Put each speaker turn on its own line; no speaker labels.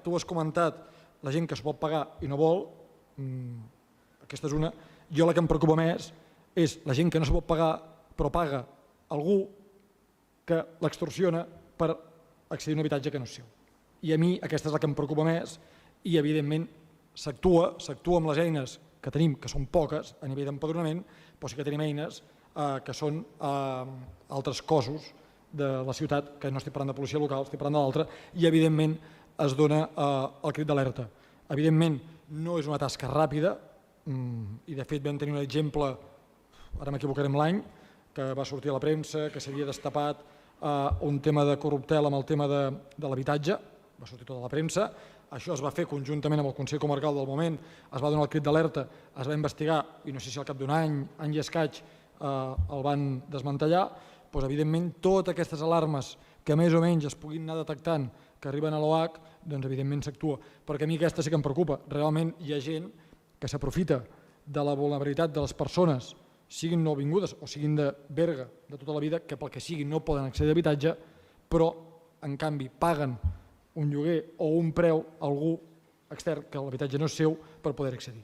tu has comentat la gent que s'ho pot pagar i no vol, aquesta és una. Jo la que em preocupa més és la gent que no s'ho pot pagar però paga algú que l'extorsiona per accedir a un habitatge que no és seu. I a mi aquesta és la que em preocupa més i evidentment s'actua amb les eines que tenim, que són poques a nivell d'empadronament, però sí que tenim eines que són altres cossos de la ciutat, que no estic parlant de policia local, estic parlant de l'altra, i evidentment es dona el crit d'alerta. Evidentment no és una tasca ràpida i de fet vam tenir un exemple, ara m'equivocarem l'any, que va sortir a la premsa, que s'havia destapat un tema de corruptel amb el tema de l'habitatge, va sortir tota la premsa, això es va fer conjuntament amb el Consell Comarcal del moment, es va donar el crit d'alerta, es va investigar i no sé si al cap d'un any i escaig el van desmantellar, doncs evidentment totes aquestes alarmes que més o menys es puguin anar detectant que arriben a l'OH, doncs evidentment s'actua, perquè a mi aquesta sí que em preocupa, realment hi ha gent que s'aprofita de la vulnerabilitat de les persones, siguin nouvingudes o siguin de Berga de tota la vida, que pel que sigui no poden accedir a habitatge, però en canvi paguen un lloguer o un preu a algú extern que l'habitatge no és seu per poder accedir.